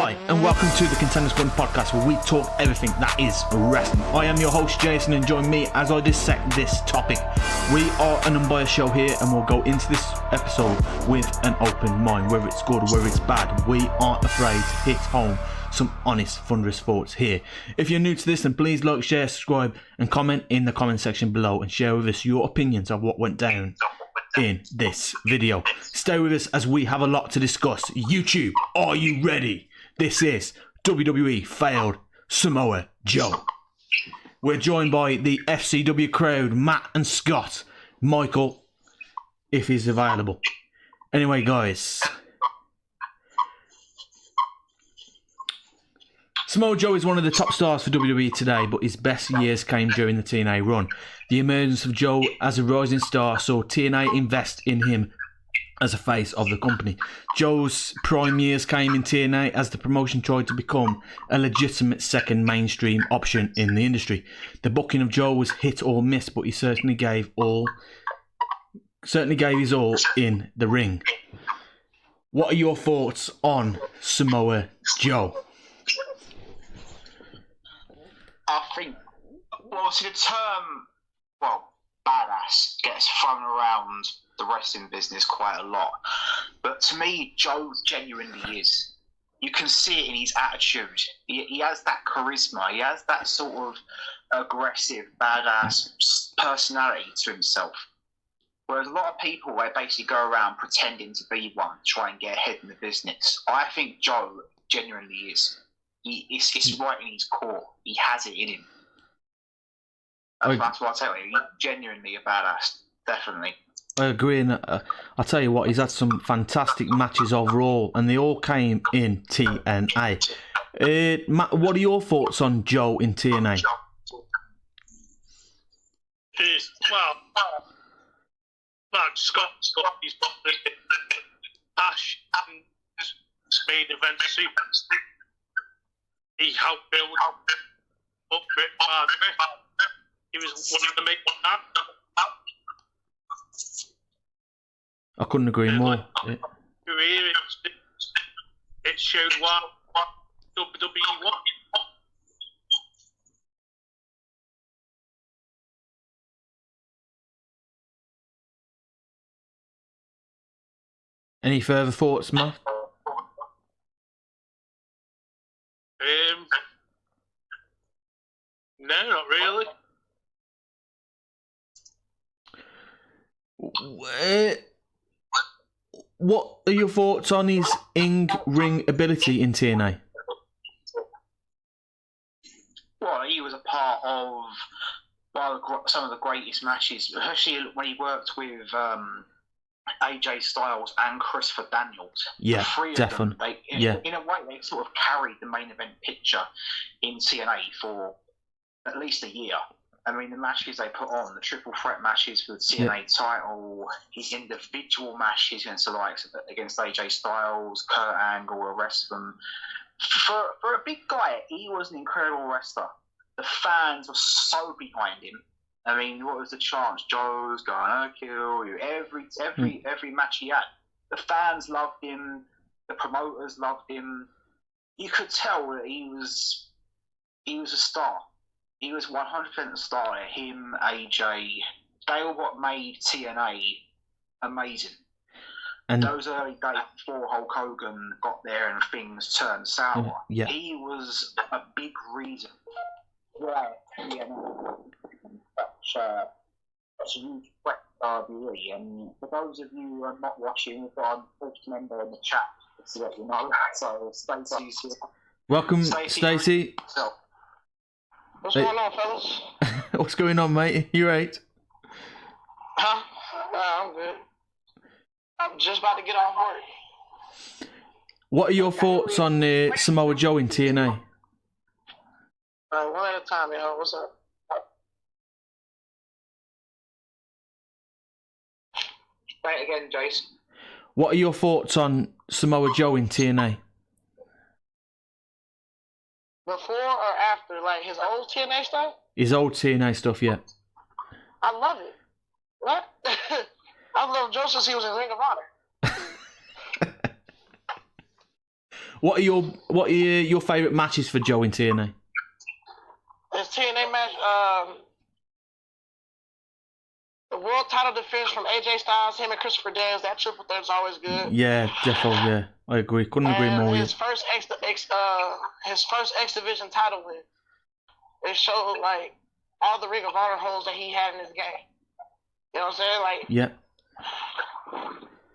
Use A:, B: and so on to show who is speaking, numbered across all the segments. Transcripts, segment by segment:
A: Hi, and welcome to the Contenders podcast, where we talk everything that is wrestling. I am your host, Jason, and join me as I dissect this topic. We are an unbiased show here, and we'll go into this episode with an open mind, whether it's good or whether it's bad. We aren't afraid to hit home some honest, thunderous thoughts here. If you're new to this, then please like, share, subscribe, and comment in the comment section below, and share with us your opinions of what went down in this video. Stay with us as we have a lot to discuss. YouTube, are you ready? This is WWE failed Samoa Joe. We're joined by the FCW crowd, Matt and Scott. Michael, if he's available. Anyway, guys, Samoa Joe is one of the top stars for WWE today, but his best years came during the TNA run. The emergence of Joe as a rising star saw TNA invest in him as a face of the company. Joe's prime years came in TNA as the promotion tried to become a legitimate second mainstream option in the industry. The booking of Joe was hit or miss, but he certainly gave his all in the ring. What are your thoughts on Samoa Joe?
B: I think, obviously the term, badass gets thrown around the wrestling business quite a lot. But to me, Joe genuinely is. You can see it in his attitude. He has that charisma. He has that sort of aggressive, badass personality to himself. Whereas a lot of people, they basically go around pretending to be one, try and get ahead in the business. I think Joe genuinely is. It's right in his core. He has it in him. That's what I tell you. He's genuinely a badass, definitely.
A: I agree, and I'll tell you what, he's had some fantastic matches overall, and they all came in TNA. Matt, what are your thoughts on Joe in TNA?
C: Scott, he's got the passion and main event super. He helped build up Brit Hard. He was one of the main ones.
A: I couldn't agree more.
C: It showed what WWE wanted.
A: Any further thoughts, Matt?
C: No, not really.
A: What are your thoughts on his in-ring ability in TNA?
B: Well, he was a part of some of the greatest matches, especially when he worked with AJ Styles and Christopher Daniels.
A: Yeah,
B: the three
A: definitely.
B: Of them, in a way, they sort of carried the main event picture in TNA for at least a year. I mean, the matches they put on, the triple threat matches for the TNA title, his individual matches against AJ Styles, Kurt Angle, the rest of them. For a big guy, he was an incredible wrestler. The fans were so behind him. I mean, what was the chant? Joe's gonna kill you. Every match he had, the fans loved him. The promoters loved him. You could tell that he was a star. He was 100% a star. Him, AJ, they were what made TNA amazing. And those early days before Hulk Hogan got there and things turned sour, he was a big reason why TNA such a huge threat to WWE. And for those of you who are not watching, we've got a post member in the chat to let you know. So Stacey's here.
A: Welcome, Stacey.
C: What's going on, fellas?
A: What's going on, mate? You right?
C: Huh? I'm good. I'm just about to get off work.
A: What are your thoughts on Samoa Joe in TNA?
C: One at a time, yo. What's up? Say it again, Jason.
A: What are your thoughts on Samoa Joe in TNA?
C: Before or after, like his old TNA stuff?
A: His old TNA stuff, yeah.
C: I love it. What? I've loved Joe since he was in Ring of Honor.
A: What are your favourite matches for Joe in TNA?
D: His TNA match, the world title defense from AJ Styles, him and Christopher Daniels. That triple threat is always good.
A: Yeah, definitely. Yeah, I agree. Couldn't agree more.
D: His first X Division title win. It showed like all the Ring of Honor holes that he had in his game. You know what I'm saying? Like,
A: yeah.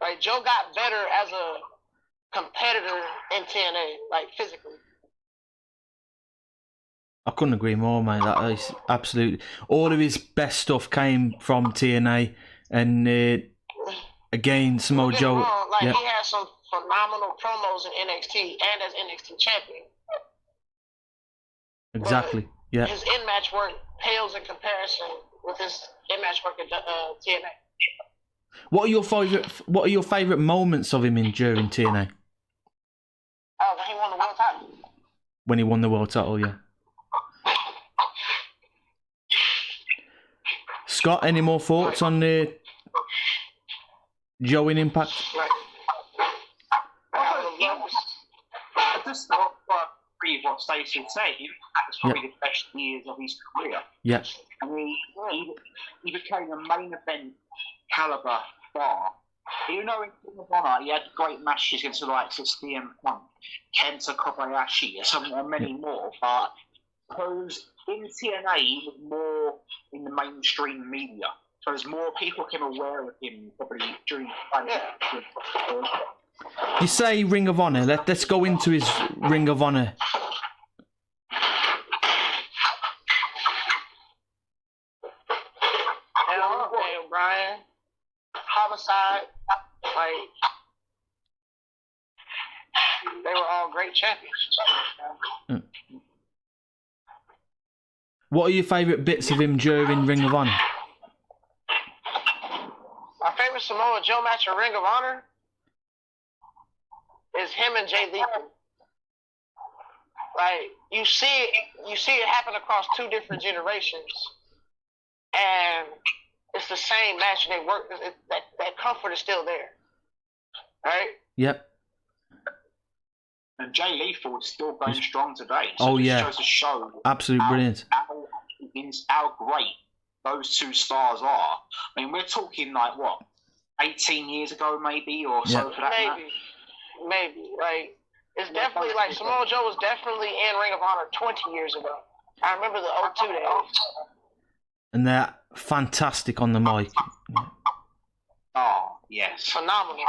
D: Like Joe got better as a competitor in TNA, like physically.
A: I couldn't agree more, mate. That is absolutely all of his best stuff came from TNA, and again, Samoa Joe.
D: He had some phenomenal promos in NXT and as NXT champion.
A: Exactly.
D: But
A: yeah.
D: His in-match work pales in comparison with his in-match work at TNA.
A: What are your favourite moments of him during TNA?
D: Oh, when he won the world title.
A: When he won the world title, yeah. Scott, any more thoughts on Joe in Impact?
B: I just thought, agree with what Stacey said. That's probably the best years of his career.
A: Yeah.
B: I mean, he became a main event caliber star. You know, in Ring of Honor, he had great matches against the likes of CM Punk, Kenta Kobayashi, and many more. But because in TNA, he was more in the mainstream media. So as more people became aware of him, probably during
A: You say Ring of Honor. Let's go into his Ring of Honor.
D: Brian, Homicide, like they were all great champions.
A: What are your favourite bits of him during Ring of Honor?
D: My favorite Samoa Joe match in Ring of Honor is him and Jay Lethal. Like you see it happen across two different generations, and it's the same match. They work. That comfort is still there, right?
A: Yep.
B: And Jay Lethal is still going strong today.
A: So
B: it just goes to show
A: absolute brilliant.
B: How great those two stars are. I mean, we're talking like what, 18 years ago, maybe, or so for that.
D: Maybe. Like it's definitely like Samoa Joe was definitely in Ring of Honor 20 years ago. I remember the 02 days.
A: And they're fantastic on the mic.
B: Oh, yes.
D: Phenomenal.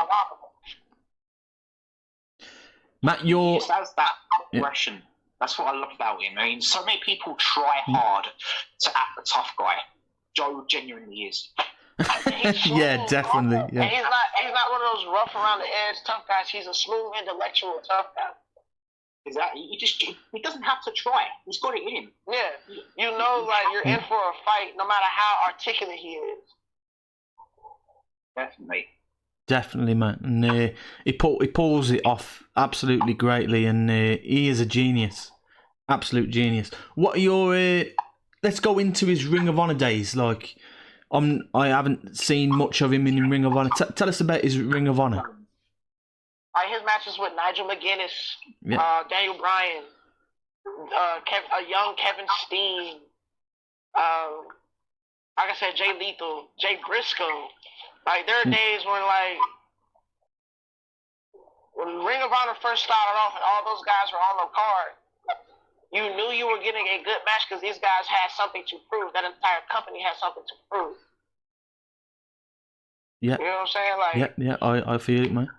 A: Matt,
B: He just has that aggression. That's what I love about him. I mean, so many people try hard to act the tough guy. Joe genuinely is.
A: Yeah, definitely. Yeah.
D: And he's not one of those rough around the edge tough guys. He's a smooth, intellectual tough guy.
B: Exactly. He doesn't have to try. He's got it in him.
D: Yeah. You know, like you're in for a fight, no matter how articulate he is.
B: Definitely,
A: man. And he pulls it off absolutely greatly, and he is a genius, absolute genius. What are your? Let's go into his Ring of Honor days. Like, I haven't seen much of him in Ring of Honor. Tell us about his Ring of Honor.
D: His matches with Nigel McGuinness, Daniel Bryan, a young Kevin Steen, like I said, Jay Lethal, Jay Briscoe. Like there are days when Ring of Honor first started off and all those guys were on the card, you knew you were getting a good match because these guys had something to prove. That entire company had something to prove.
A: Yeah.
D: You know what I'm saying? Like
A: I feel it, man.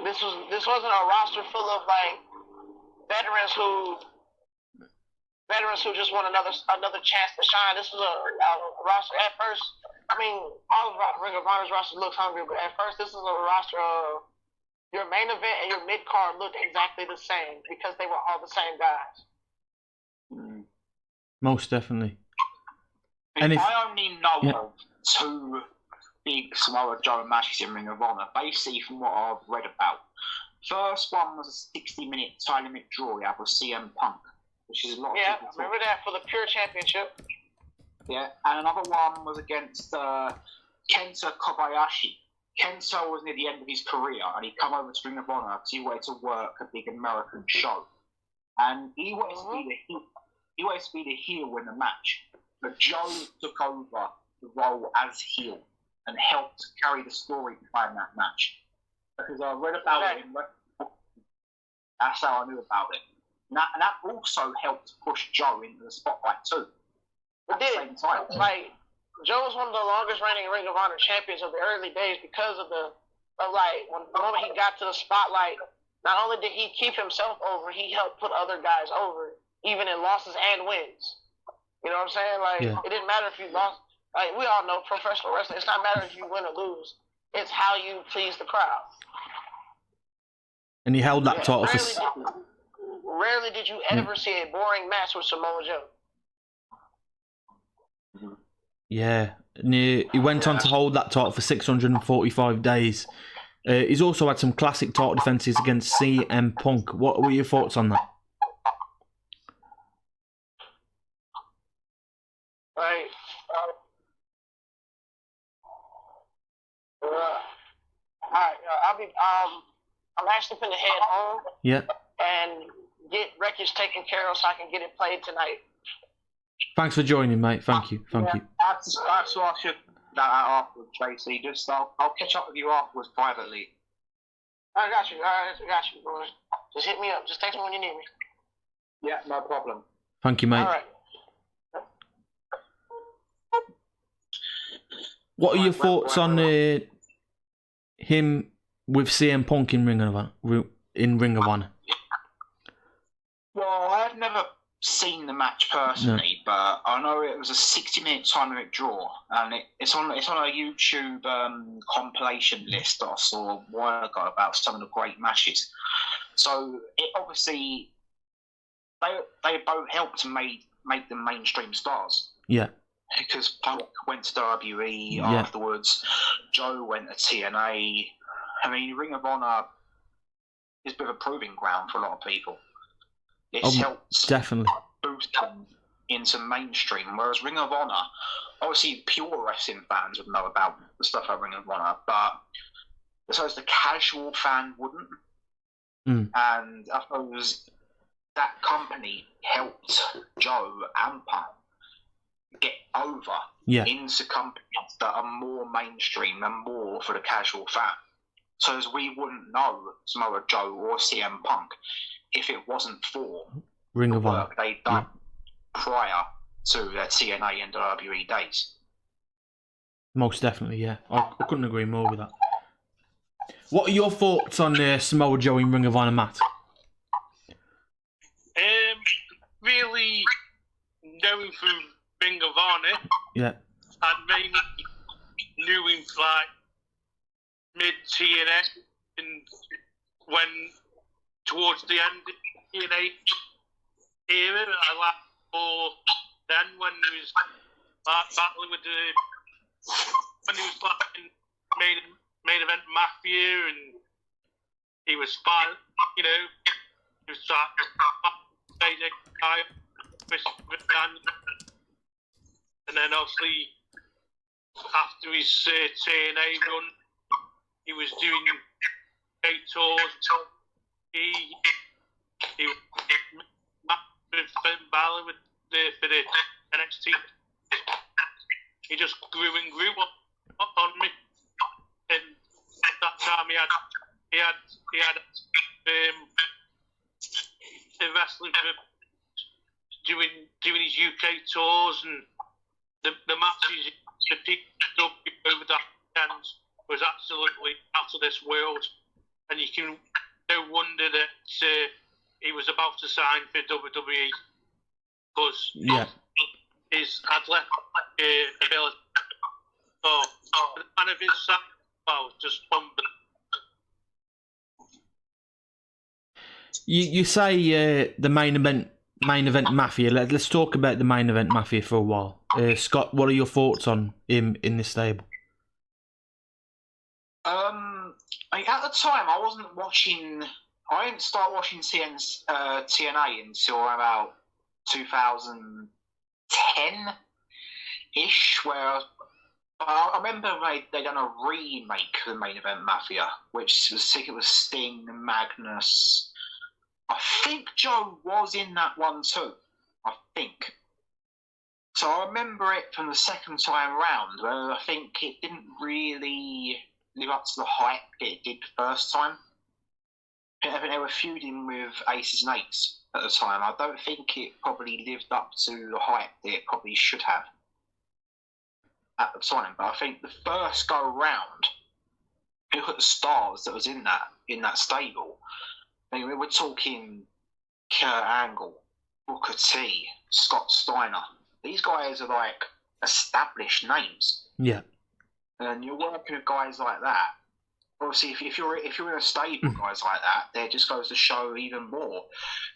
D: This wasn't a roster full of like veterans who just want another chance to shine. This was a roster at first. I mean, all of Ring of Honor's roster looks hungry, but at first this is a roster of your main event and your mid card looked exactly the same because they were all the same guys.
A: Most definitely.
B: I only know of two big Samoa Joe matches in Ring of Honor, basically from what I've read about. First one was a 60-minute time limit draw with CM Punk, which is a lot of people talk.
D: Remember that for the Pure Championship?
B: Yeah, and another one was against Kenta Kobayashi. Kento was near the end of his career, and he come over to Ring of Honor because he wanted to work a big American show, and he wanted to be the heel. He wanted to be the heel in the match, but Joe took over the role as heel and helped carry the story behind that match. Because I read about it, that's how I knew about it. And that also helped push Joe into the spotlight too. At the same time,
D: like Joe was one of the longest reigning Ring of Honor champions of the early days because of the moment he got to the spotlight. Not only did he keep himself over, he helped put other guys over, even in losses and wins. You know what I'm saying? Like it didn't matter if you lost. Like we all know, professional wrestling. It's not matter if you win or lose. It's how you please the crowd.
A: And he held that title for.
D: Rarely did you ever see a boring match with Samoa Joe.
A: Yeah, and he went on to hold that title for 645 days. He's also had some classic title defenses against CM Punk. What were your thoughts on that?
D: I'm actually going to head home.
A: Yeah.
D: And get Wreckage taken care of so I can get it played tonight.
A: Thanks for joining, mate. Thank you.
B: I have to ask you that afterwards, Tracy. I'll catch up with you afterwards privately.
D: I got you. I got you, bro. Just hit me up. Just text me when you need me.
B: Yeah, no problem.
A: Thank you, mate.
D: All right.
A: What are your thoughts on him with CM Punk in Ring of Honor?
B: Well, I've never seen the match personally, but I know it was a 60-minute time limit draw, and it's on a YouTube compilation list that I saw a while ago about some of the great matches. So it obviously they both helped make them mainstream stars.
A: Yeah.
B: Because Punk went to WWE afterwards, Joe went to TNA. I mean, Ring of Honor is a bit of a proving ground for a lot of people. It's helped
A: definitely
B: boost them into mainstream, whereas Ring of Honor, obviously pure wrestling fans would know about the stuff at Ring of Honor, but I suppose the casual fan wouldn't. And I suppose that company helped Joe and Punk get over into companies that are more mainstream and more for the casual fan. So as we wouldn't know Samoa Joe or CM Punk if it wasn't for
A: Ring of Honor
B: work they'd done prior to their TNA and WWE days.
A: Most definitely, yeah. I couldn't agree more with that. What are your thoughts on Samoa Joe in Ring of Honor, Matt?
C: Really knowing through Ring of Honor, and mainly knew him like mid-TNA, and when towards the end of the TNA era, I like more then when he was like battling with when he was like in main event Mafia, and he was fine, he was like and then obviously after his TNA run, he was doing tours. He was with Finn Balor for the NXT. He just grew and grew on me, and at that time he had wrestling for doing his UK tours, and the matches the people over that weekend was absolutely out of this world, and you can no wonder that he was about to sign for WWE because his athletic ability. So the man of his size, wow, just unbelievable.
A: You say the main event Mafia. Let's talk about the main event Mafia for a while. Scott, what are your thoughts on him in this stable?
B: At the time, I wasn't watching. I didn't start watching TNA until about 2010-ish, where I remember they done a remake of the Main Event Mafia, which was, I think it was Sting, Magnus. I think Joe was in that one too. I think. So I remember it from the second time round, where I think it didn't really live up to the hype it did the first time. I think they were feuding with Aces and Eights at the time. I don't think it probably lived up to the hype that it probably should have at the time. But I think the first go round, look at the stars that was in that stable. I mean, we're talking Kurt Angle, Booker T, Scott Steiner. These guys are like established names.
A: Yeah.
B: And you're working with guys like that. Obviously, if you're in a stable of guys like that, there just goes to show even more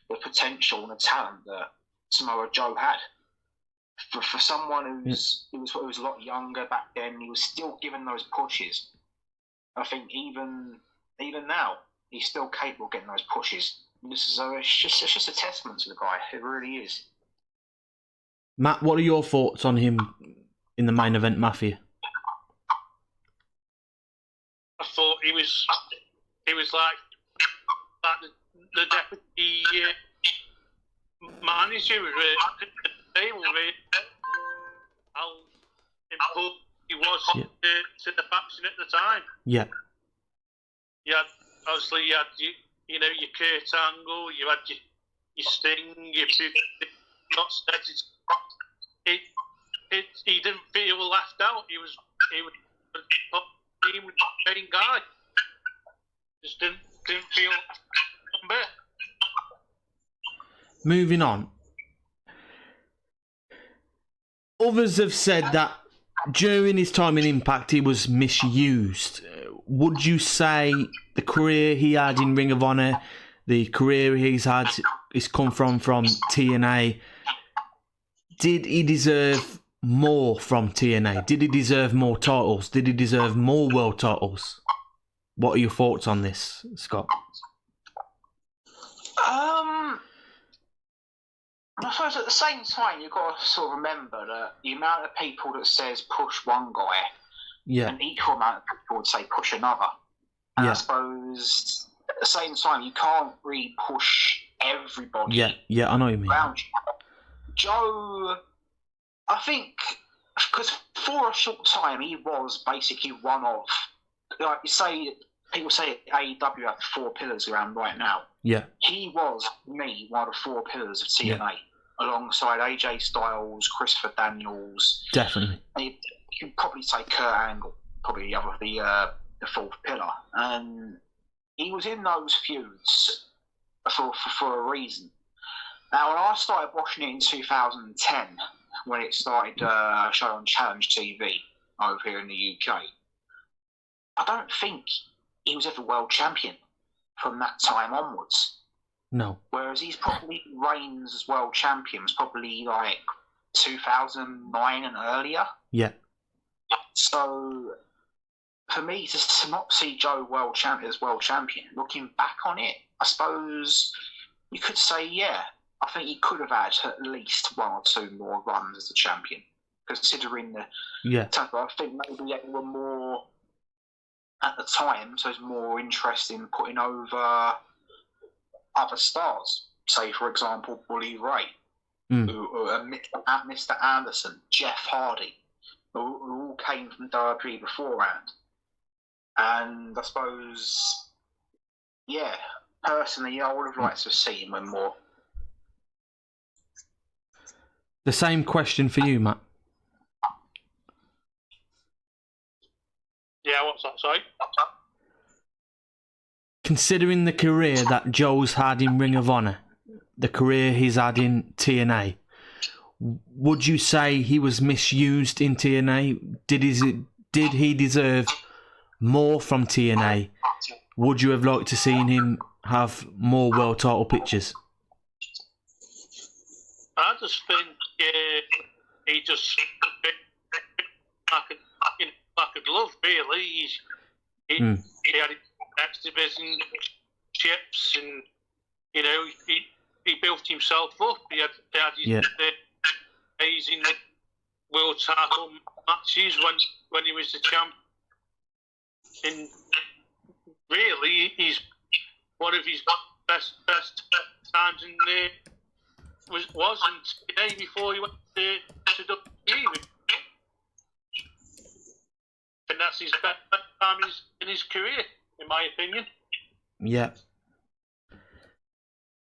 B: the potential and the talent that Samoa Joe had. For someone who was a lot younger back then, he was still given those pushes. I think even now, he's still capable of getting those pushes. So it's just a testament to the guy. It really is.
A: Matt, what are your thoughts on him in the Main Event Mafia?
C: I thought he was like the deputy manager. How important he was to the faction at the time.
A: Yeah.
C: You had your Kurt Angle, you had your Sting, your not said he didn't feel left out. He was the main guy. Just didn't feel one bit.
A: Moving on. Others have said that during his time in Impact, he was misused. Would you say the career he had in Ring of Honor, the career he's had, is come from TNA? Did he deserve more from TNA? Did he deserve more titles? Did he deserve more world titles? What are your thoughts on this, Scott?
B: I suppose at the same time, you've got to sort of remember that the amount of people that says push one guy, an equal amount of people would say push another. And I suppose at the same time, you can't really push everybody.
A: Yeah, I know what you mean.
B: Around you. Joe, I think, because for a short time, he was basically one of, like you say, people say AEW have 4 pillars around right now.
A: Yeah.
B: He was, me, one of the 4 pillars of TNA, alongside AJ Styles, Christopher Daniels.
A: Definitely.
B: You can probably say Kurt Angle, probably the 4th pillar. And he was in those feuds for a reason. Now, when I started watching it in 2010, when it started showing on Challenge TV over here in the UK, I don't think he was ever world champion from that time onwards.
A: No.
B: Whereas he's probably reigns as world champion was probably like 2009 and earlier.
A: Yeah.
B: So for me to not see Joe as world champion, looking back on it, I suppose you could say, I think he could have had at least 1 or 2 more runs as a champion, considering the. I think maybe they were more at the time, so there's more interest in putting over other stars. Say, for example, Bully Ray, Mr. Anderson, Jeff Hardy, who all came from WWE beforehand. And I suppose, personally, I would have liked to have seen him more.
A: The same question for you, Matt.
C: Yeah, what's that, sorry?
A: Considering the career that Joe's had in Ring of Honor, the career he's had in TNA, would you say he was misused in TNA? Did he deserve more from TNA? Would you have liked to seen him have more world title pictures?
C: I just think he just like a glove, really. He had exhibition chips, and he built himself up. He had his amazing world title matches when he was the champ. And really, he's one of his best times in there wasn't today before he went to WWE. And that's his best time in his career, in my opinion.
A: Yeah.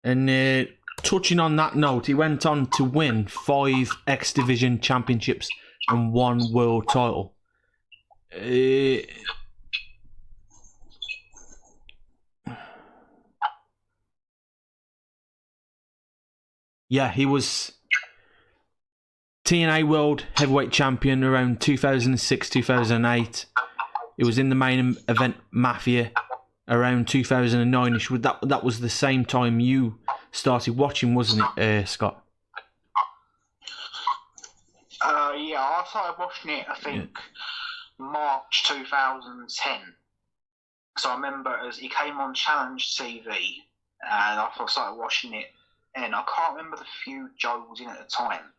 A: And touching on that note, he went on to win 5 X Division championships and 1 world title. Yeah, he was TNA World Heavyweight Champion around 2006, 2008. It was in the main event Mafia around 2009ish. That was the same time you started watching, wasn't it, Scott?
B: Yeah, I started watching it, I think, March 2010. So I remember as he came on Challenge TV, and I started watching it, and I can't remember the feud Joe was in at the time,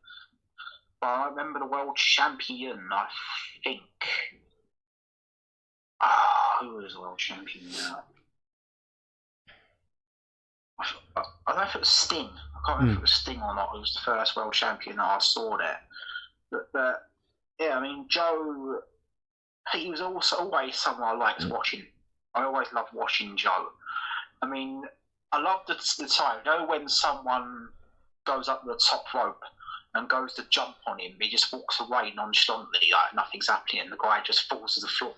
B: but I remember the world champion, I think. Who was the world champion now? I don't know if it was Sting. I can't remember if it was Sting or not. It was the first world champion that I saw there. But yeah, I mean, Joe, he was also always someone I liked watching. I always loved watching Joe. I mean, I love the time, you know, when someone goes up the top rope and goes to jump on him, he just walks away nonchalantly, like nothing's happening, and the guy just falls to the floor.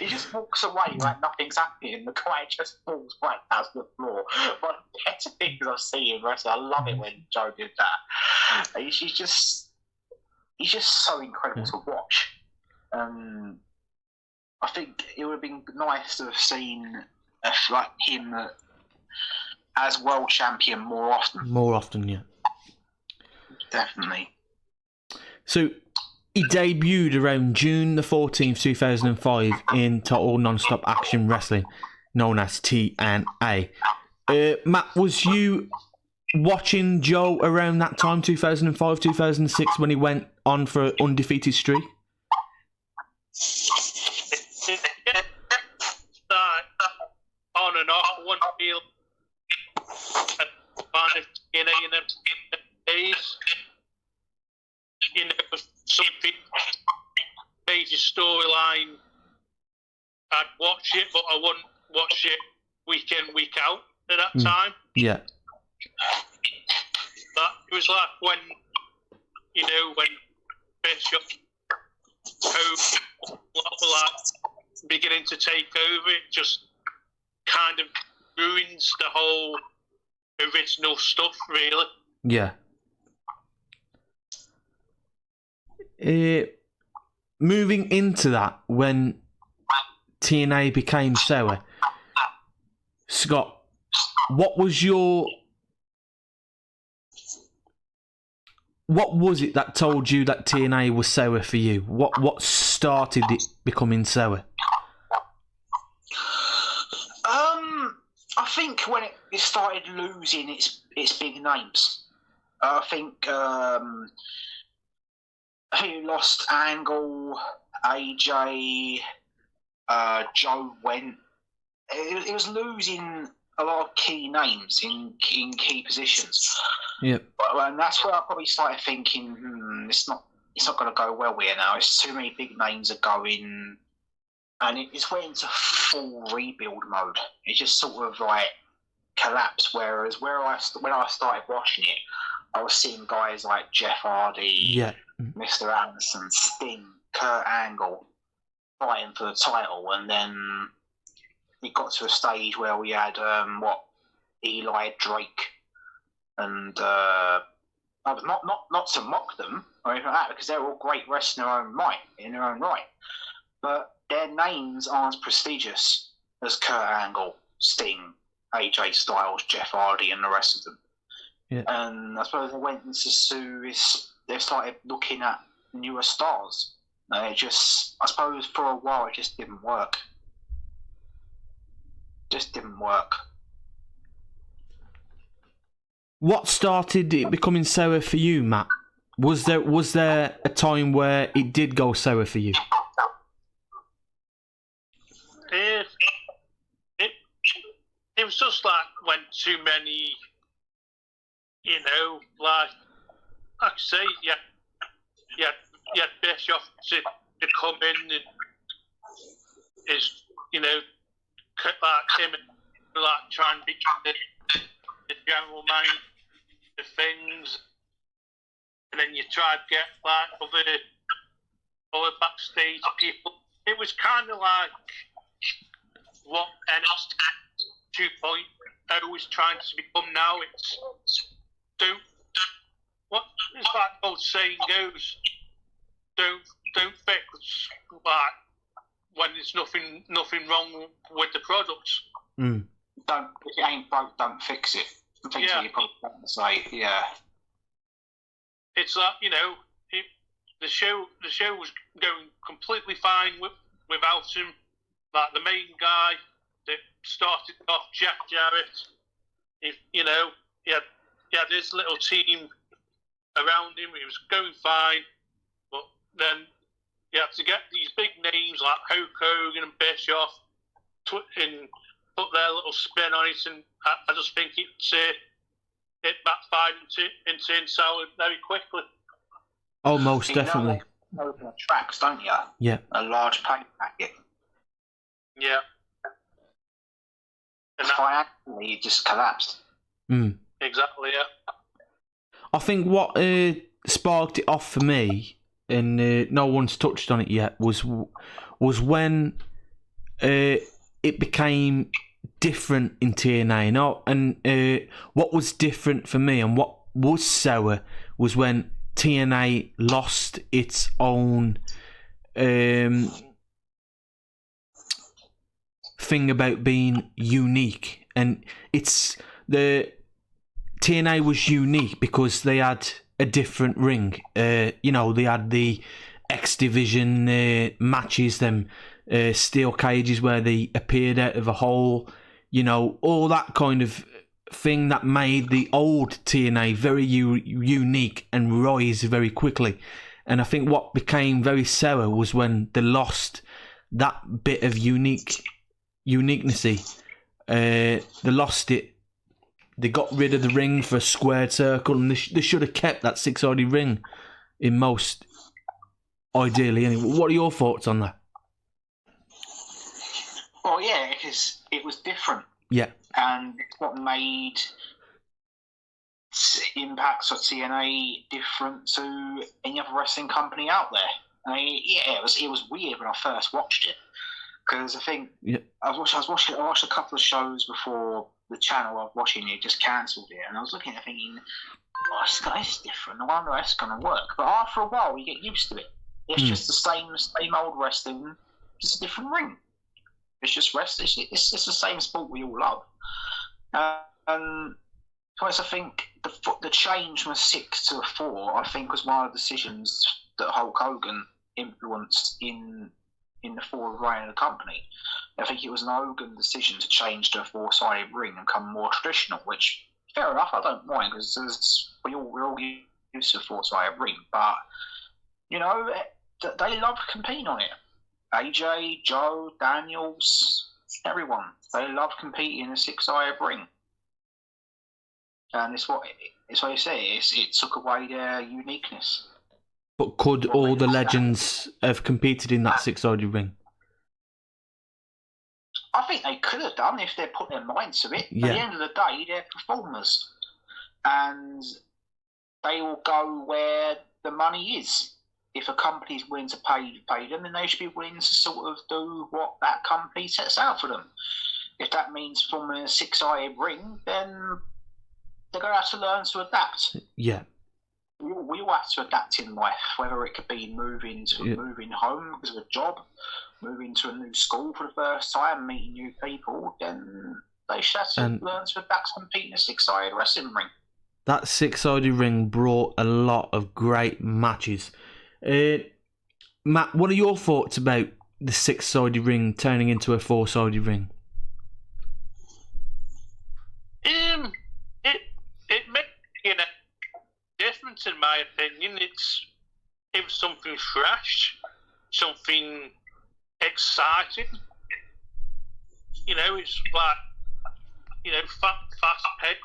B: He just walks away like nothing's happening, and the guy just falls right down to the floor. One of the better things I've seen in wrestling. I love it when Joe did that. He's just so incredible to watch. I think it would have been nice to have seen like him as world champion more often.
A: More often, yeah.
B: Definitely.
A: So he debuted around June the 14th, 2005 in Total Non-Stop Action Wrestling, known as TNA. Matt, was you watching Joe around that time, 2005, 2006, when he went on for an undefeated streak?
C: On and off, one field. In them days, you know, some major storyline, I'd watch it, but I wouldn't watch it week in, week out at that time.
A: Yeah.
C: But it was like when, you know, when Bishop Hope like beginning to take over, it just kind of ruins the whole original stuff, really.
A: Yeah. Moving into that, when TNA became sour, Scott, what was it that told you that TNA was sour for you? What started it becoming sour?
B: I think when it started losing its big names. I think he lost Angle, AJ, Joe went. It was losing a lot of key names in key positions.
A: Yep.
B: And that's where I probably started thinking, it's not going to go well here now. It's too many big names are going. And it's went into full rebuild mode. It just sort of like collapsed. Whereas when I started watching it, I was seeing guys like Jeff Hardy, Mr. Anderson, Sting, Kurt Angle fighting for the title, and then it got to a stage where we had Eli Drake, and I was not to mock them or anything like that, because they're all great wrestlers in their own right, but their names aren't as prestigious as Kurt Angle, Sting, AJ Styles, Jeff Hardy, and the rest of them.
A: Yeah.
B: And I suppose they went into they started looking at newer stars. I suppose for a while it just didn't work.
A: What started it becoming sour for you, Matt? Was there a time where it did go sour for you?
C: It, it was just like when too many, like I say, you had Bischoff to come in and like him like try and be the general mind of things, and then you try to get like other backstage people. It was kind of like what NXT 2.0 was trying to become now. It's it's like the old saying goes, don't fix like when there's nothing wrong with the products.
A: Mm.
B: If it ain't broke, don't fix it. I think
C: Yeah.
B: you probably have to say, yeah.
C: It's like the show was going completely fine without him. Like the main guy that started off, Jack Jarrett. He had his little team around him. He was going fine, but then you had to get these big names like Hulk Hogan and Bischoff and put their little spin on it, and I just think it backfired into sour very quickly.
A: Oh, most definitely.
B: You know open tracks, don't you?
A: Yeah.
B: A large pay packet.
C: Yeah. And
B: Financially, it just collapsed.
A: Mm.
C: exactly, yeah.
A: I think what sparked it off for me, and no one's touched on it yet, was when it became different in TNA. And what was different for me and what was sour was when TNA lost its own thing about being unique. And the TNA was unique because they had a different ring. They had the X Division matches, them steel cages where they appeared out of a hole, all that kind of thing that made the old TNA very unique and rise very quickly. And I think what became very sour was when they lost that bit of uniqueness. They lost it. They got rid of the ring for a squared circle, and they should have kept that six-sided ring in most, ideally. Anyway, what are your thoughts on that?
B: Well, yeah, because it was different.
A: Yeah. And
B: what made Impact or TNA different to any other wrestling company out there. I mean, yeah, it was weird when I first watched it, because I think I watched a couple of shows before the channel I was watching it just cancelled it, and I was looking at it thinking, oh, this guy's different. I wonder how it's going to work. But after a while, you get used to it. It's just the same old wrestling, just a different ring. It's just wrestling. It's the same sport we all love. And I think the change from a 6 to a 4, I think, was one of the decisions that Hulk Hogan influenced in the forward reign of the company. I think it was an Hogan decision to change to a 4-sided ring and become more traditional, which, fair enough, I don't mind, because we're all used to a 4-sided ring. But, they love competing on it. AJ, Joe, Daniels, everyone. They love competing in a 6-sided ring. And it's what you say, it took away their uniqueness.
A: But could all the legends have competed in that 6-sided ring?
B: I think they could have done if they put their mind to it.
A: Yeah.
B: At the end of the day, they're performers. And they will go where the money is. If a company's willing to pay them, then they should be willing to sort of do what that company sets out for them. If that means forming a 6-sided ring, then they're going to have to learn to adapt.
A: Yeah.
B: We all have to adapt in life, whether it could be moving home because of a job, moving to a new school for the first time, meeting new people, then they should have to learn to adapt to compete in a 6-sided wrestling ring.
A: That 6-sided ring brought a lot of great matches. Matt, what are your thoughts about the 6-sided ring turning into a 4-sided ring?
C: It made difference event, in my opinion. It was something fresh, something exciting. It's like, fast paced.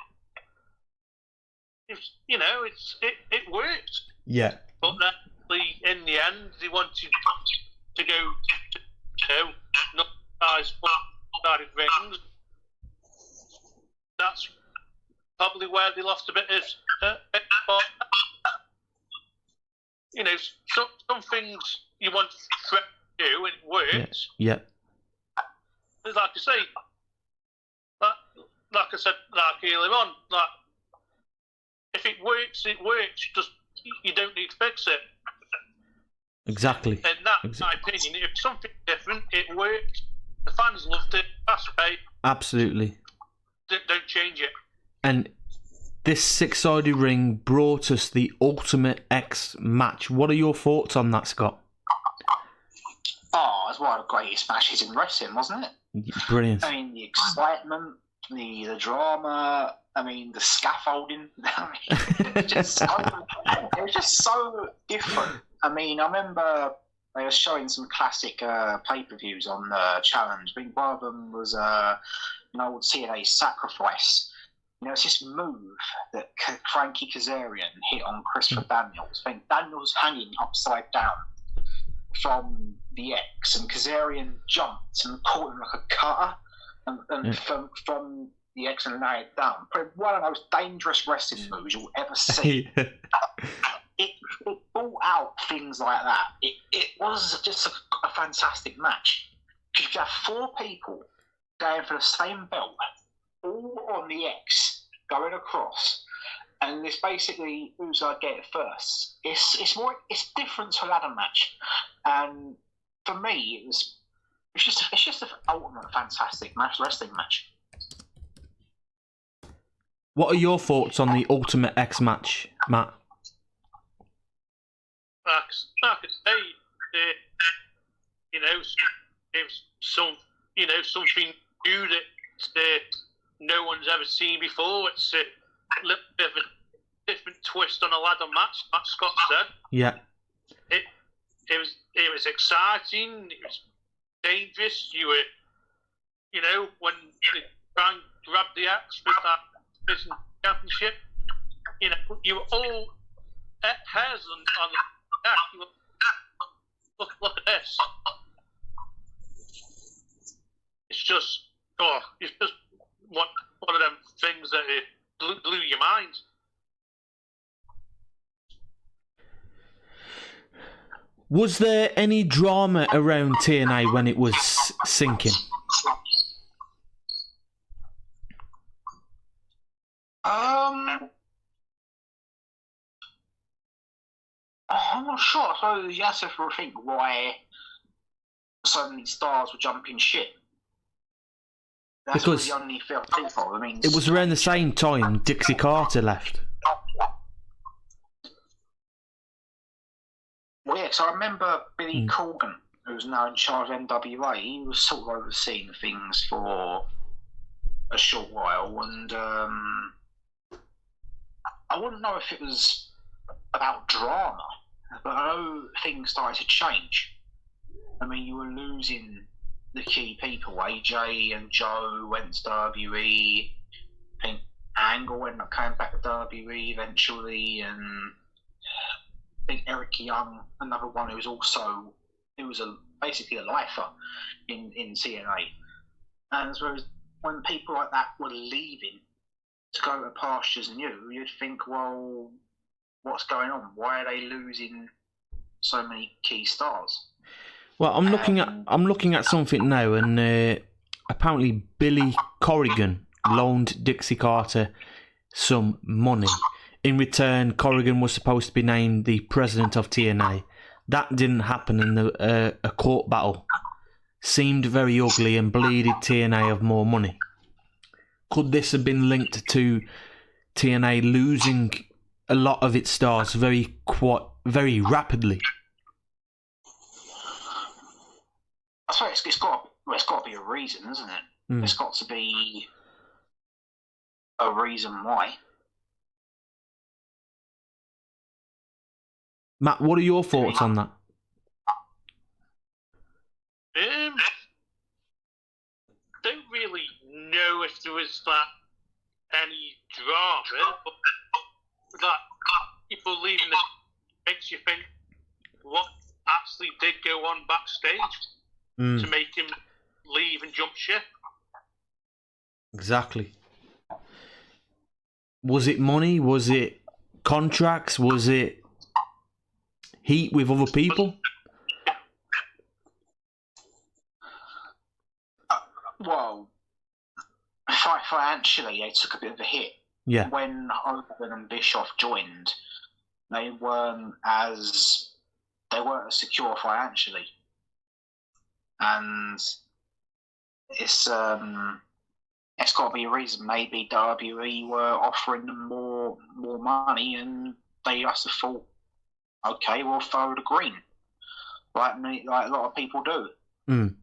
C: It worked.
A: Yeah.
C: But then, in the end, they wanted to go to not size four-sided rings. That's probably where they lost a bit of. Some things you want to do and it works.
A: Yeah.
C: Like I say, like I said, earlier on, if it works, it works. Just you don't need to fix it.
A: Exactly.
C: And that's my opinion. If something different, it worked. The fans loved it. Fast paced.
A: Absolutely.
C: Don't change it.
A: And this six-sided ring brought us the Ultimate X match. What are your thoughts on that, Scott?
B: Oh, it's one of the greatest matches in wrestling, wasn't it?
A: Brilliant.
B: I mean, the excitement, the drama, the scaffolding. It was just so different. I remember they were showing some classic pay-per-views on the Challenge. I think one of them was an old TNA Sacrifice. It's this move that Frankie Kazarian hit on Christopher Daniels. I think Daniels hanging upside down from the X, and Kazarian jumped and caught him like a cutter, and from the X and laid down. Probably one of the most dangerous wrestling moves you'll ever see. It brought out things like that. It was just a fantastic match. Because you have four people going for the same belt, all on the X, going across, and it's basically who's going to get it first. It's different to a ladder match, and for me, it's just an ultimate fantastic wrestling match.
A: What are your thoughts on the Ultimate X match, Matt?
C: Like I say, it was something new that no one's ever seen before. It's a little bit of a different twist on a ladder match, like Scott said.
A: Yeah.
C: It was exciting. It was dangerous. You were, when you try and grab the axe with that division championship, you were all hairs on the back. You were, look at this. It's just one of them things that blew your mind.
A: Was there any drama around TNA when it was sinking?
B: I'm not sure. So you have to think why so many stars were jumping ship. That's
A: because
B: the only felt people.
A: It was around the same time Dixie Carter left.
B: Well, yeah, so I remember Billy Corgan, who's now in charge of NWA, he was sort of overseeing things for a short while, and I wouldn't know if it was about drama, but I know things started to change. You were losing the key people. AJ and Joe went to WWE. I think Angle came back to WWE eventually, and I think Eric Young, another one who was basically a lifer in TNA. And when people like that were leaving to go to pastures new, you'd think, well, what's going on? Why are they losing so many key stars?
A: Well, I'm looking at something now, and apparently Billy Corrigan loaned Dixie Carter some money. In return, Corrigan was supposed to be named the president of TNA. That didn't happen, and a court battle seemed very ugly and bleeded TNA of more money. Could this have been linked to TNA losing a lot of its stars very rapidly?
B: I suppose it's got to be a reason, isn't it? There's got to be a reason why.
A: Matt, what are your thoughts on that?
C: Don't really know if there was any drama, but that people leaving makes you think what actually did go on backstage to make him leave and jump ship.
A: Exactly. Was it money? Was it contracts? Was it heat with other people?
B: Well, financially, they took a bit of a hit.
A: Yeah.
B: When Hogan and Bischoff joined, they weren't as secure financially, and it's got to be a reason. Maybe WWE were offering them more money, and they just thought, okay, we'll follow the green, like a lot of people do. And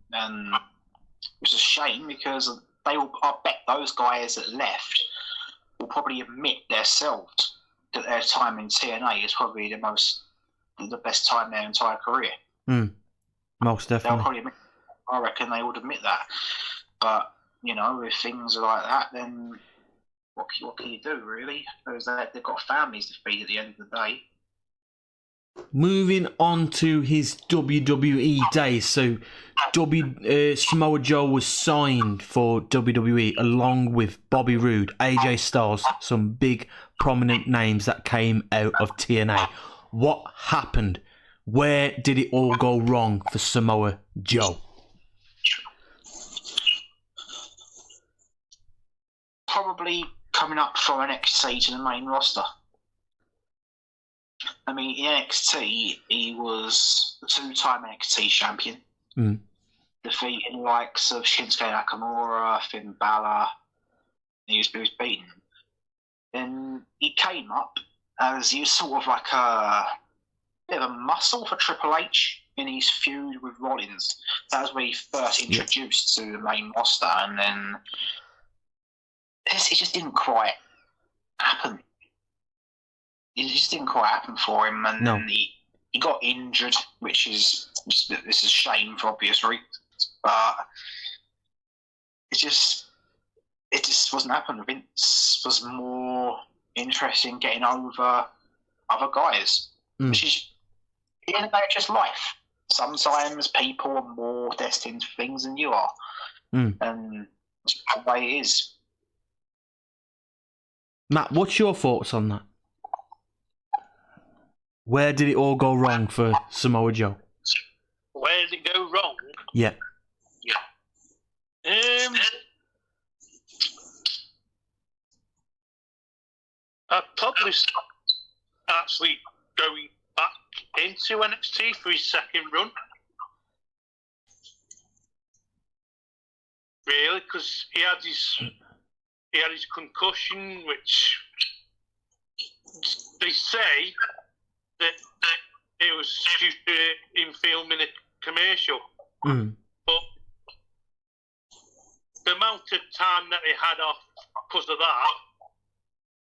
B: it's a shame because I bet those guys that left will probably admit themselves that their time in TNA is probably the best time in their entire career.
A: Most definitely.
B: I reckon they would admit that. But, if things are like that, then what can you do, really? Because they've got families to feed at the end of the day.
A: Moving on to his WWE days. So, Samoa Joe was signed for WWE along with Bobby Roode, AJ Styles, some big prominent names that came out of TNA. What happened? Where did it all go wrong for Samoa Joe?
B: Probably coming up from NXT to the main roster. I mean, in NXT, he was the two-time NXT champion, defeating the likes of Shinsuke Nakamura, Finn Balor. He was beaten. Then he came up as he was sort of like a bit of a muscle for Triple H in his feud with Rollins. That was when he first introduced to the main roster, and then it just didn't quite happen. It just didn't quite happen for him, and he got injured, which is a shame for obvious reasons. But it just wasn't happening. Vince was more interested in getting over other guys, which is just life. Sometimes people are more destined for things than you are, and that's the way it is.
A: Matt, what's your thoughts on that? Where did it all go wrong for Samoa Joe?
C: Where did it go wrong?
A: Yeah.
C: I'd probably actually going back into NXT for his second run. Really, because he had his concussion, which they say that it was due to him filming a commercial. But the amount of time that he had off because of that,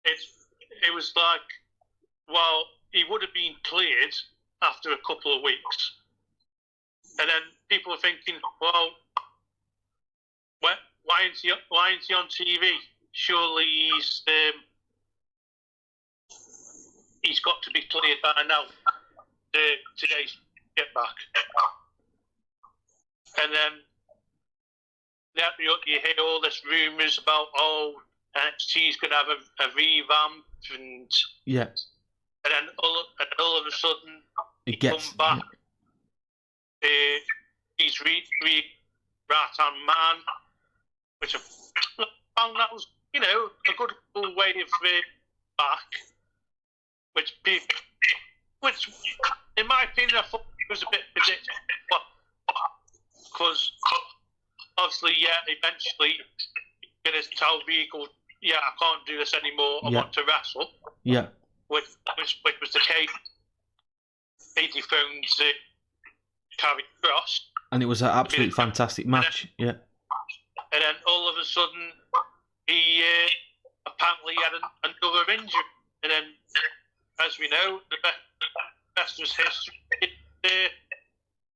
C: it was like, well, he would have been cleared after a couple of weeks. And then people are thinking, well, why isn't he on TV? Surely he's got to be cleared by now to get back. And then you hear all this rumours about, NXT's going to have a revamp, and then all of a sudden he comes back. He's right-hand man, which I found that was, a good way of back. Which in my opinion, I thought it was a bit predictable, because obviously, eventually you're going to tell Regal, I can't do this anymore. I want to wrestle.
A: Yeah.
C: Which was the case. He dethroned Karrion Kross.
A: And it was an absolutely fantastic match. And
C: then all of a sudden, he apparently had another injury. And then, as we know, rest was history.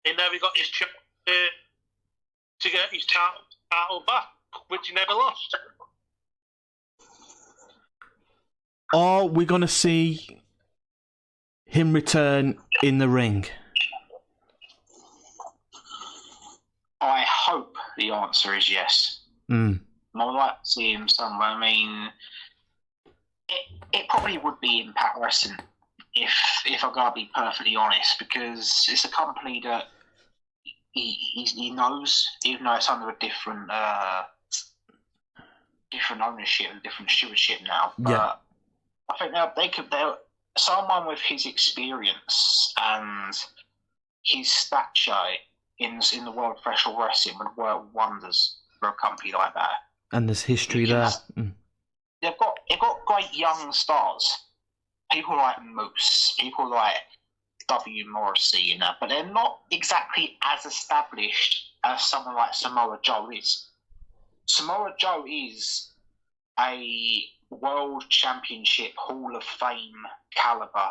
C: He never got his chance to get his title back, which he never lost.
A: Are we going to see him return in the ring?
B: I hope the answer is yes.
A: Mm.
B: I would like to see him somewhere. I mean, it probably would be Impact Wrestling if I gotta be perfectly honest, because it's a company that he knows, even though it's under a different ownership and different stewardship now. But I think they're someone with his experience and his stature in the world of professional wrestling would work wonders for a company like that.
A: And there's history there.
B: They've got great young stars. People like Moose, people like W. Morrissey, but they're not exactly as established as someone like Samoa Joe is. Samoa Joe is a World Championship Hall of Fame caliber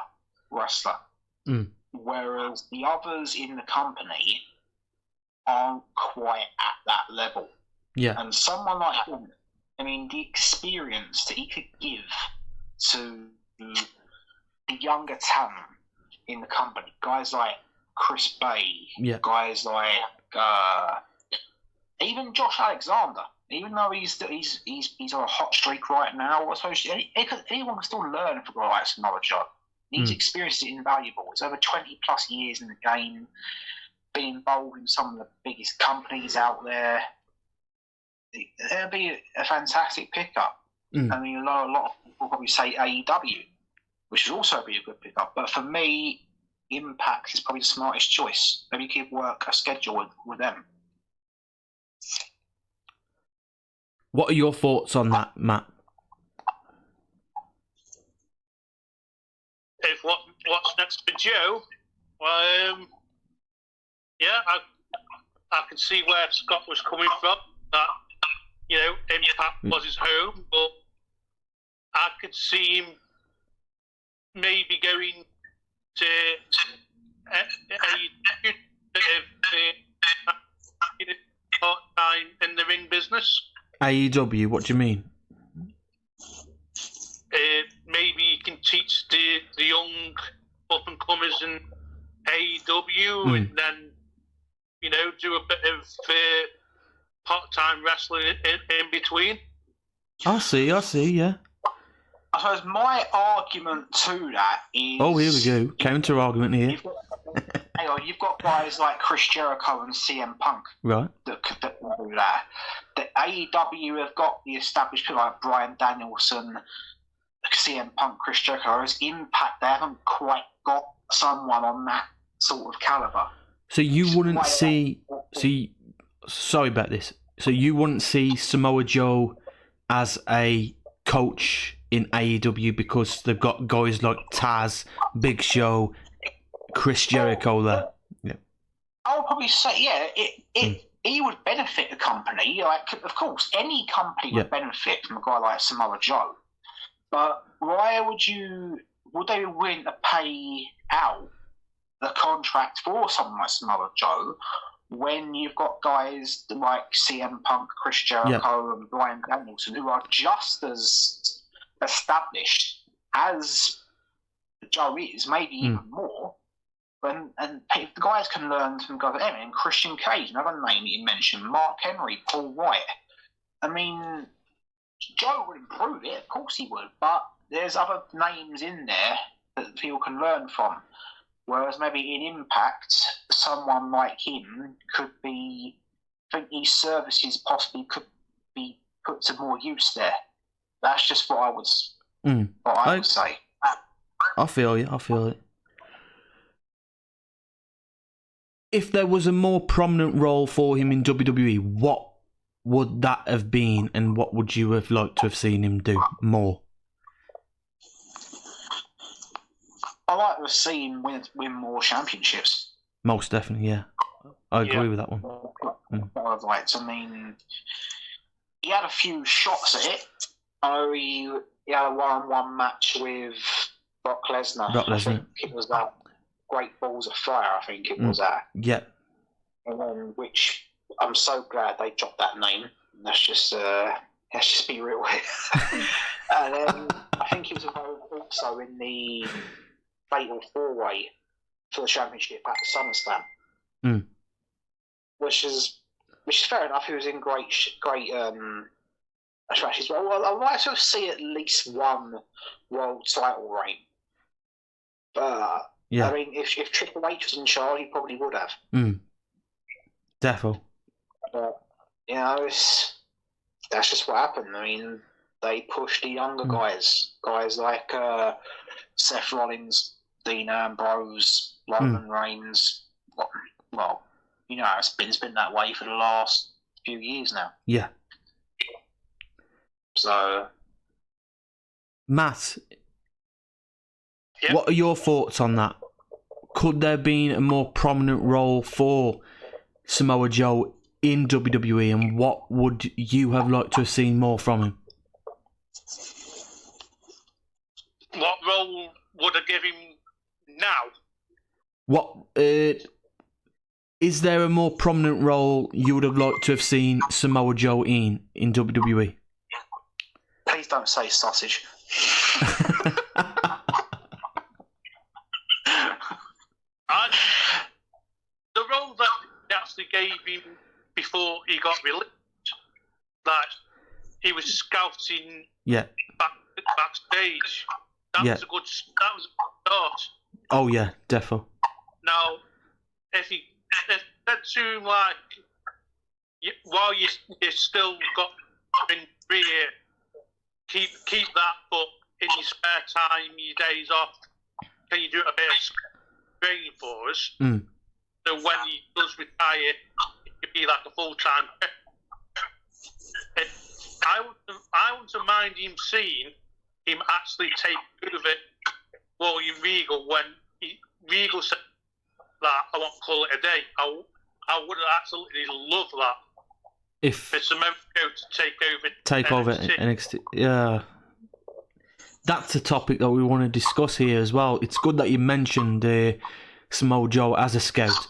B: wrestler, whereas the others in the company aren't quite at that level.
A: Yeah.
B: And someone like him, I mean, the experience that he could give to the younger talent in the company, guys like Chris Bay, guys like even Josh Alexander, even though he's on a hot streak right now, I suppose anyone can still learn from a guy like Samoa Joe. His experience is invaluable. It's over 20 plus years in the game, been involved in some of the biggest companies out there. It'll be a fantastic pickup. I mean, a lot of people will probably say AEW, which would also be a good pickup. But for me, Impact is probably the smartest choice. Maybe you could work a schedule with them.
A: What are your thoughts on that, Matt?
C: If what's next for Joe, I can see where Scott was coming from. That Impact was his home, but I could see him maybe going to part-time in the ring business.
A: AEW, what do you mean?
C: Maybe you can teach the young up-and-comers in AEW and then, do a bit of part-time wrestling in between.
A: I see, yeah.
B: I suppose my argument to that is...
A: Oh, here we go. Counter-argument here.
B: You've got guys like Chris Jericho and CM Punk that can do that. The AEW have got the established people like Bryan Danielson, CM Punk, Chris Jericho. Whereas Impact, they haven't quite got someone on that sort of caliber.
A: So you wouldn't see... Sorry about this. So you wouldn't see Samoa Joe as a coach in AEW because they've got guys like Taz, Big Show, Chris Jericho there. Yeah.
B: I would probably say, he would benefit the company. Of course, any company would benefit from a guy like Samoa Joe. But why would they be willing to pay out the contract for someone like Samoa Joe when you've got guys like CM Punk, Chris Jericho, and Bryan Danielson who are just as established as Joe is, maybe even more. And if the guys can learn from guys like and Christian Cage, another name that you mentioned, Mark Henry, Paul White. I mean, Joe would improve it, of course he would, but there's other names in there that people can learn from. Whereas maybe in Impact, someone like him could be, I think his services possibly could be put to more use there. That's just what I would say.
A: I feel it. If there was a more prominent role for him in WWE, what would that have been, and what would you have liked to have seen him do more?
B: I like to see him win more championships.
A: Most definitely, yeah. I agree with that one.
B: I'd like to. I mean, he had a few shots at it. He had a one-on-one match with Brock Lesnar.
A: Brock Lesnar.
B: It was that. Great Balls of Fire, I think it was at.
A: Yeah.
B: And then, which I'm so glad they dropped that name. Let's just be real here. And then I think he was involved also in the Fatal 4-Way for the championship at SummerSlam. Which is fair enough. He was in great matches. Well, I'd like to see at least one world title reign. But I mean, if Triple H was in charge, he probably would have.
A: Defo.
B: But that's just what happened. I mean, they pushed the younger guys like Seth Rollins, Dean Ambrose, Roman Reigns. Well, it's been that way for the last few years now.
A: Yeah.
B: So,
A: Matt, what are your thoughts on that? Could there have been a more prominent role for Samoa Joe in WWE, and what would you have liked to have seen more from him?
C: What role would I give him now?
A: What is there a more prominent role you would have liked to have seen Samoa Joe in WWE?
B: Please don't say sausage.
C: The role that they actually gave him before he got released, that he was scouting backstage. That was a good start.
A: Oh yeah, defo.
C: Now, if said to him like, while you still got in career, keep that, but in your spare time, your days off, can you do a bit of training for us? So when he does retire, it could be like a full-time. I wouldn't mind him seeing him actually take good of it, William Regal, when Regal said that I want to call it a day. I would have absolutely loved that.
A: If
C: it's a moment to take over
A: NXT. Yeah. That's a topic that we want to discuss here as well. It's good that you mentioned Samoa Joe as a scout.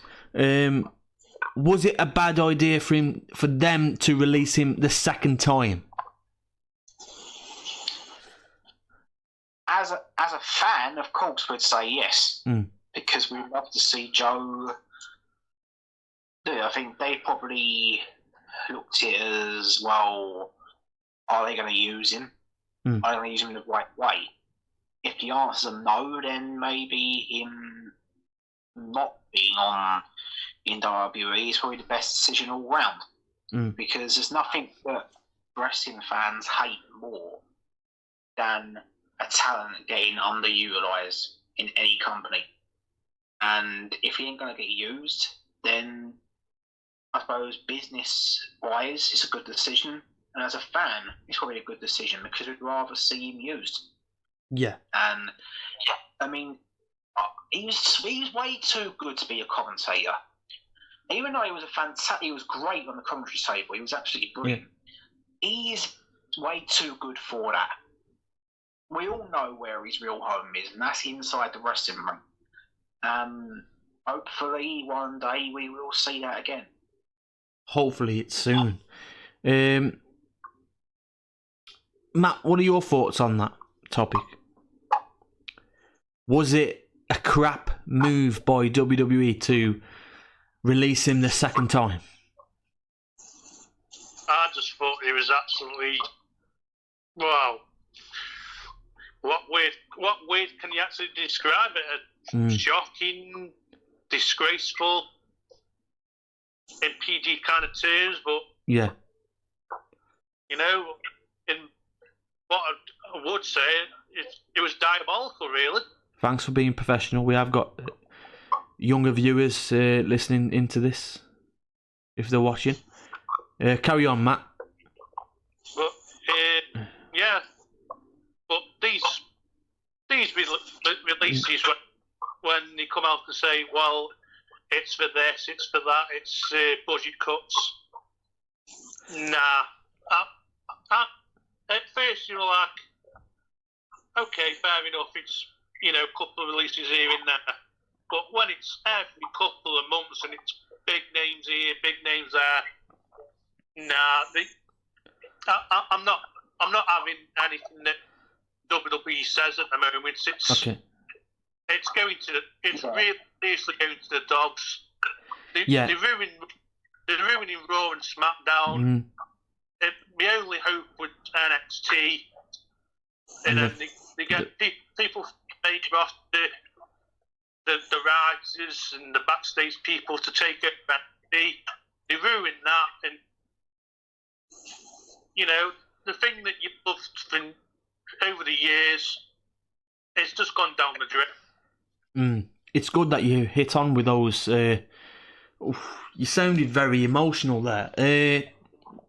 A: Was it a bad idea for them to release him the second time?
B: As a fan, of course, we'd say yes, because we'd love to see Joe do it. I think they probably looked at it as, well, are they going to use him? Are they going to use him in the right way? If the answer's no, then maybe him not being on in WWE is probably the best decision all round. Because there's nothing that wrestling fans hate more than a talent getting underutilized in any company. And if he ain't going to get used, then I suppose business-wise it's a good decision. And as a fan, it's probably a good decision because we'd rather see him used.
A: Yeah.
B: And, I mean, he was way too good to be a commentator. Even though he was great on the commentary table, he was absolutely brilliant. Yeah. He's way too good for that. We all know where his real home is, and that's inside the wrestling ring. Hopefully, one day we will see that again.
A: Hopefully, it's soon. Matt, what are your thoughts on that topic? Was it a crap move by WWE to release him the second time?
C: I just thought it was absolutely, wow. What way can you actually describe it? Shocking, disgraceful, in PG kind of terms, but
A: yeah,
C: in what I would say, it was diabolical, really.
A: Thanks for being professional. We have got younger viewers listening into this, if they're watching. Carry on, Matt.
C: But yeah, but these releases when they come out and say, well, it's for this, it's for that, it's budget cuts. Nah. At first you were like, okay, fair enough, it's, a couple of releases here and there. But when it's every couple of months and it's big names here, big names there, I'm not having anything that WWE says at the moment. It's really seriously going to the dogs. They're ruining Raw and SmackDown. My only hope with NXT, and then they get people from the main roster, the writers and the backstage people to take it back. They ruin that, and the thing that you loved from over the years, it's just gone down the drain.
A: It's good that you hit on with those. You sounded very emotional there.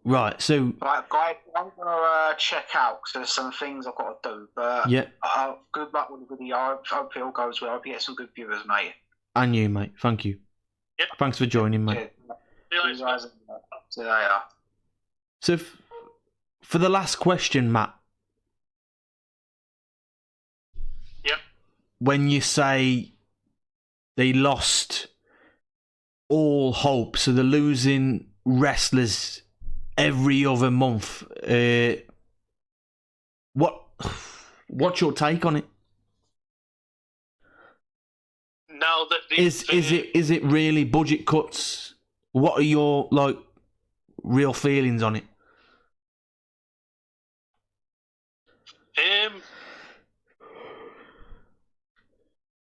A: Right, so...
B: Right, guys, I'm going to check out, because there's some things I've got to do, but good luck with the video. I hope it all goes well. I hope you get some good viewers, mate.
A: And you, mate. Thank you.
C: Yep.
A: Thanks for joining, mate.
B: See you later.
A: So, for the last question, Matt.
C: Yep.
A: When you say they lost all hope, so they're losing wrestlers every other month, what's your take on it?
C: Now that
A: is it really budget cuts? What are your real feelings on it?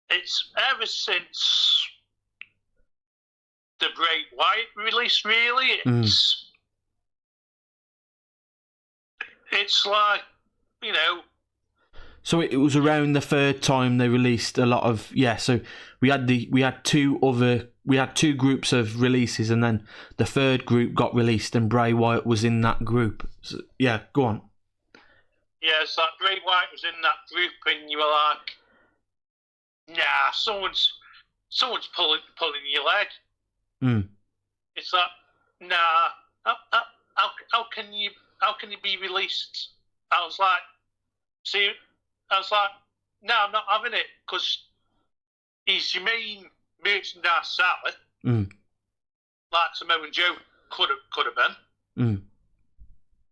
C: It's ever since the Bray Wyatt release, really. It's like,
A: So it was around the third time they released a lot of So we had two groups of releases, and then the third group got released, and Bray Wyatt was in that group. So, go on.
C: Yeah, it's like Bray Wyatt was in that group, and you were like, "Nah, someone's pulling your leg." It's like, "Nah, how can you be released?" I was like, "No, I'm not having it, because he's your main merchandise seller, like Samoa Joe could have been."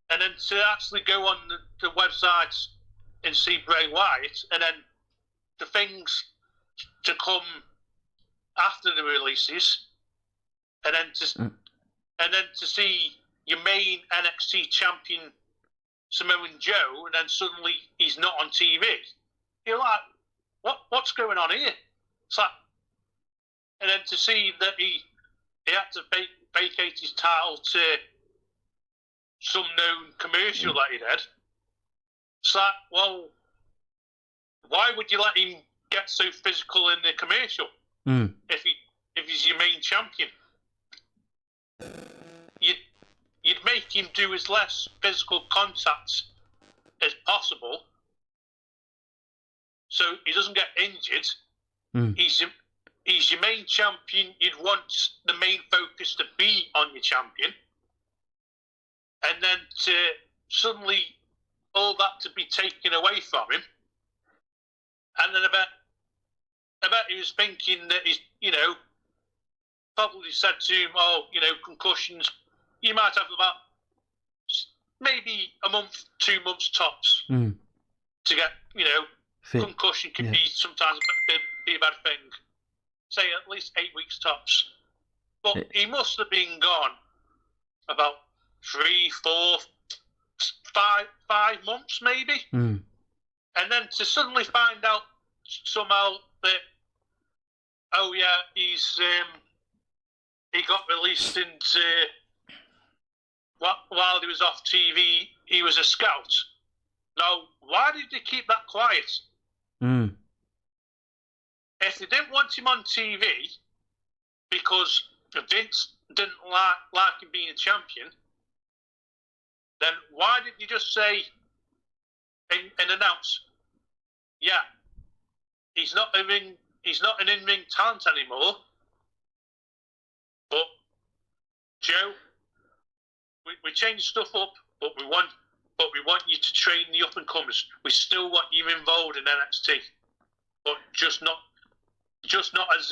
C: And then to actually go on the websites and see Bray Wyatt, and then the things to come after the releases, and then to see your main NXT champion Samoa Joe, and then suddenly he's not on TV. You're like, what's going on here? It's like, and then to see that he had to vacate his title to some known commercial that he did. It's like, well, why would you let him get so physical in the commercial if he's your main champion? You'd make him do as less physical contacts as possible, so he doesn't get injured. He's your main champion. You'd want the main focus to be on your champion. And then to suddenly all that to be taken away from him, and then I bet he was thinking that he's, probably said to him, concussions, you might have about maybe a month, 2 months tops to get, concussion can be sometimes be a bad thing. Say at least 8 weeks tops. But he must have been gone about 3, 4, 5 months maybe. And then to suddenly find out somehow that, he got released into, while he was off TV, he was a scout. Now, why did they keep that quiet? If they didn't want him on TV because Vince didn't like him being a champion, then why didn't you just say and announce, he's not an in-ring talent anymore, but Joe, we changed stuff up, but we want you to train the up and comers. We still want you involved in NXT, but just not just not as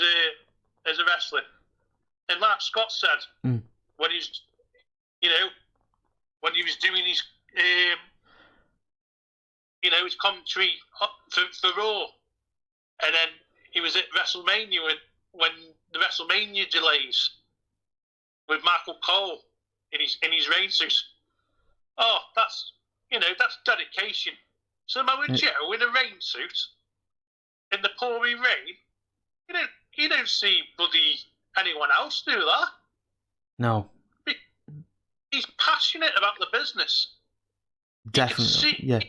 C: a wrestler. And like Scott said, when he's, when he was doing his, his commentary for Raw, and then he was at WrestleMania when the WrestleMania delays with Michael Cole in his rain suit. Oh, that's dedication. Samoa Joe in a rain suit in the pouring rain. You don't see bloody anyone else do that.
A: No.
C: He's passionate about the business.
A: Definitely.
C: You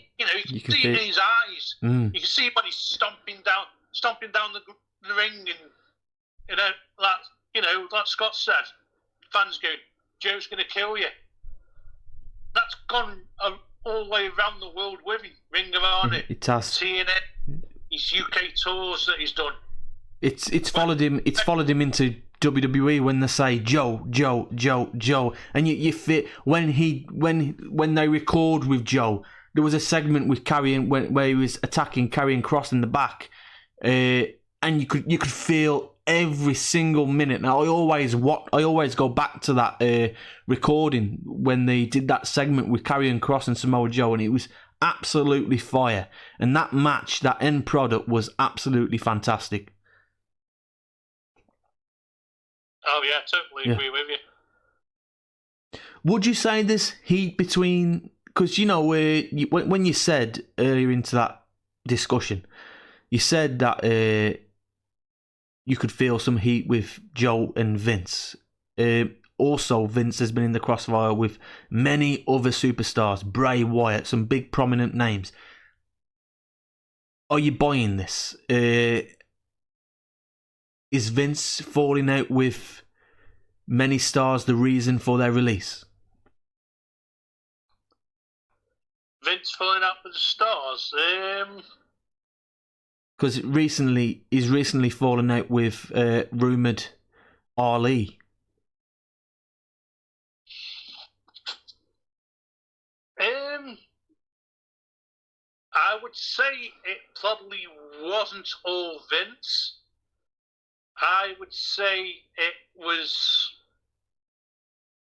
C: can see it in his eyes. You can see when he's stomping down the ring, and like Scott said, fans going, "Joe's going to kill you." That's gone all the way around the world with him. Ring of Honor,
A: it has.
C: TNA, his UK tours that he's done.
A: It's followed him. It's followed him into WWE when they say Joe, Joe, Joe, Joe, and you fit when they record with Joe. There was a segment with Karrion where he was attacking Karrion Kross in the back, and you could feel every single minute. Now I always go back to that recording when they did that segment with Karrion Kross and Samoa Joe, and it was absolutely fire. And that match, that end product, was absolutely fantastic.
C: Oh yeah, totally agree with you.
A: Would you say there's heat between? Because when you said earlier into that discussion, you said that you could feel some heat with Joe and Vince. Also, Vince has been in the crossfire with many other superstars, Bray Wyatt, some big prominent names. Are you buying this? Is Vince falling out with many stars the reason for their release?
C: Vince falling out with the stars?
A: Because he's recently fallen out with rumoured Ali.
C: I would say it probably wasn't all Vince. I would say it was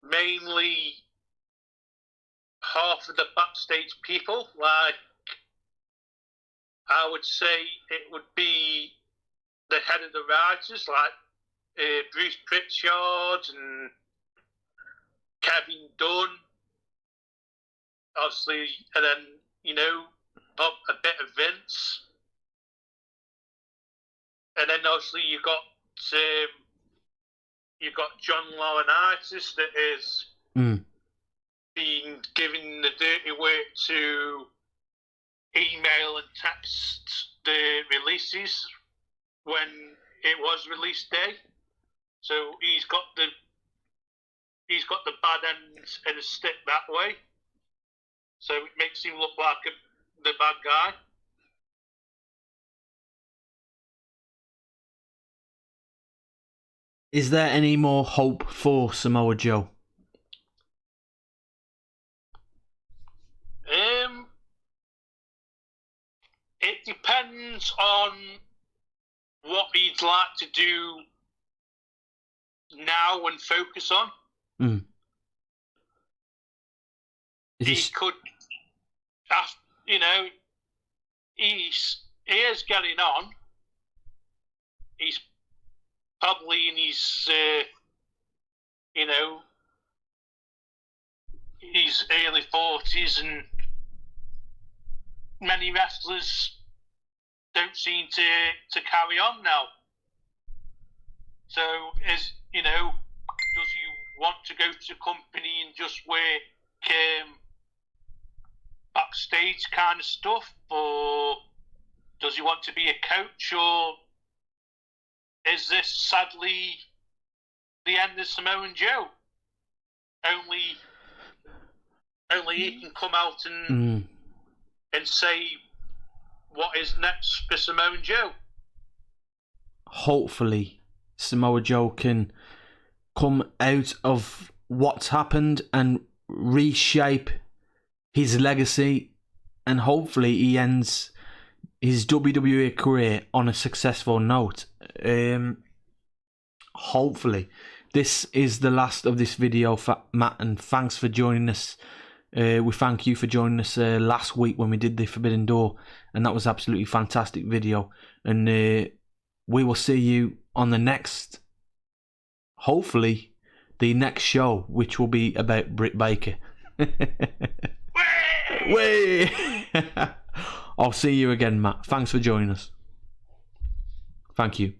C: mainly half of the backstage people. Like, I would say it would be the head of the writers, like Bruce Pritchard and Kevin Dunn, obviously, and then, a bit of Vince. And then obviously you got John Laurinaitis that is being given the dirty work to email and text the releases when it was release day. So he's got the bad end of the stick that way. So it makes him look like the bad guy.
A: Is there any more hope for Samoa Joe?
C: It depends on what he'd like to do now and focus on. He could, he is getting on. He's probably in his, his early 40s, and many wrestlers don't seem to carry on now. So, does he want to go to a company and just work backstage kind of stuff, or does he want to be a coach, or is this sadly the end of Samoa Joe? Only he can come out and say what is next for Samoa Joe.
A: Hopefully, Samoa Joe can come out of what's happened and reshape his legacy, and hopefully he ends his WWE career on a successful note. Hopefully, this is the last of this video for Matt, and thanks for joining us. We thank you for joining us last week when we did the Forbidden Door, and that was absolutely fantastic video. And we will see you on the next, hopefully, the next show, which will be about Britt Baker. Way! I'll see you again, Matt. Thanks for joining us. Thank you.